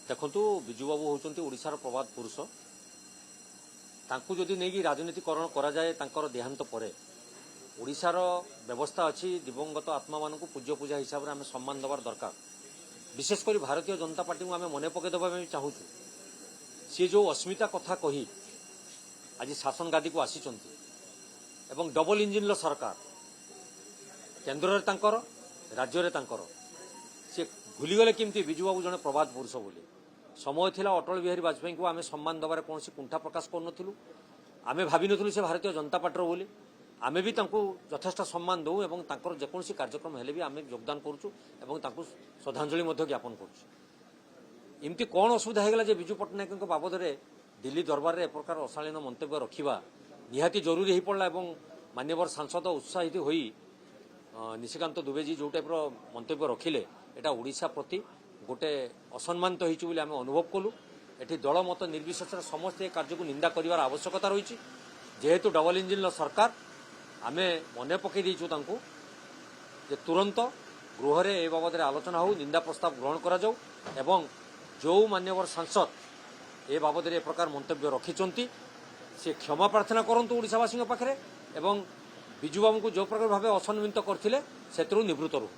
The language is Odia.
ଦେଖନ୍ତୁ ବିଜୁବାବୁ ହେଉଛନ୍ତି ଓଡ଼ିଶାର ପ୍ରବାଦ ପୁରୁଷ। ତାଙ୍କୁ ଯଦି ନେଇକି ରାଜନୀତିକରଣ କରାଯାଏ ତାଙ୍କର ଦେହାନ୍ତ ପରେ ଓଡ଼ିଶାର ବ୍ୟବସ୍ଥା ଅଛି ଦିବଙ୍ଗତ ଆତ୍ମାମାନଙ୍କୁ ପୂଜ୍ୟ ପୂଜା ହିସାବରେ ଆମେ ସମ୍ମାନ ଦେବାର ଦରକାର। ବିଶେଷ କରି ଭାରତୀୟ ଜନତା ପାର୍ଟିକୁ ଆମେ ମନେ ପକାଇ ଦେବା ପାଇଁ ଚାହୁଁଛୁ ସିଏ ଯେଉଁ ଅସ୍ମିତା କଥା କହି ଆଜି ଶାସନ ଗାଦିକୁ ଆସିଛନ୍ତି ଏବଂ ଡବଲ ଇଞ୍ଜିନର ସରକାର କେନ୍ଦ୍ରରେ ତାଙ୍କର ରାଜ୍ୟରେ ତାଙ୍କର ସେ ଭୁଲିଗଲେ କେମିତି ବିଜୁବାବୁ ଜଣେ ପ୍ରବାଦ ପୁରୁଷ ବୋଲି। ସମୟ ଥିଲା ଅଟଳ ବିହାରୀ ବାଜପେୟୀଙ୍କୁ ଆମେ ସମ୍ମାନ ଦେବାରେ କୌଣସି କୁଣ୍ଠା ପ୍ରକାଶ କରୁନଥିଲୁ। ଆମେ ଭାବିନଥିଲୁ ସେ ଭାରତୀୟ ଜନତା ପାର୍ଟିର ବୋଲି। ଆମେ ବି ତାଙ୍କୁ ଯଥେଷ୍ଟ ସମ୍ମାନ ଦେଉ ଏବଂ ତାଙ୍କର ଯେକୌଣସି କାର୍ଯ୍ୟକ୍ରମ ହେଲେ ବି ଆମେ ଯୋଗଦାନ କରୁଛୁ ଏବଂ ତାଙ୍କୁ ଶ୍ରଦ୍ଧାଞ୍ଜଳି ମଧ୍ୟ ଜ୍ଞାପନ କରୁଛୁ। ଏମିତି କ'ଣ ଅସୁବିଧା ହେଇଗଲା ଯେ ବିଜୁ ପଟ୍ଟନାୟକଙ୍କ ବାବଦରେ ଦିଲ୍ଲୀ ଦରବାରରେ ଏ ପ୍ରକାର ଅଶାଳୀନ ମନ୍ତବ୍ୟ ରଖିବା ନିହାତି ଜରୁରୀ ହୋଇପଡ଼ିଲା ଏବଂ ମାନ୍ୟବର ସାଂସଦ ଉତ୍ସାହିତ ହୋଇ ନିଶିକାନ୍ତ ଦୁବେଜୀ ଯେଉଁ ଟାଇପ୍ର ମନ୍ତବ୍ୟ ରଖିଲେ এটা ଓଡ଼ିଶା ପ୍ରତି ଗୋଟେ ଅସମ୍ମାନିତ ହୋଇଛି ବୋଲି ଆମେ ଅନୁଭବ କଲୁ। ଏଠି ଦଳ ମତ ନିର୍ବିଶେଷରେ ସମସ୍ତେ ଏ କାର୍ଯ୍ୟକୁ ନିନ୍ଦା କରିବାର ଆବଶ୍ୟକତା ରହିଛି। ଯେହେତୁ ଡବଲ ଇଞ୍ଜିନର ସରକାର ଆମେ ମନେ ପକାଇ ଦେଇଛୁ ତାଙ୍କୁ ଯେ ତୁରନ୍ତ ଗୃହରେ ଏ ବାବଦରେ ଆଲୋଚନା ହେଉ, ନିନ୍ଦା ପ୍ରସ୍ତାବ ଗ୍ରହଣ କରାଯାଉ ଏବଂ ଯେଉଁ ମାନ୍ୟବର ସାଂସଦ ଏ ବାବଦରେ ଏ ପ୍ରକାର ମନ୍ତବ୍ୟ ରଖିଛନ୍ତି ସେ କ୍ଷମା ପ୍ରାର୍ଥନା କରନ୍ତୁ ଓଡ଼ିଶାବାସୀଙ୍କ ପାଖରେ ଏବଂ ବିଜୁବାବୁଙ୍କୁ ଯେଉଁ ପ୍ରକାର ଭାବେ ଅସମ୍ମାନିତ କରିଥିଲେ ସେଥିରୁ ନିବୃତ୍ତ ରୁହନ୍ତୁ।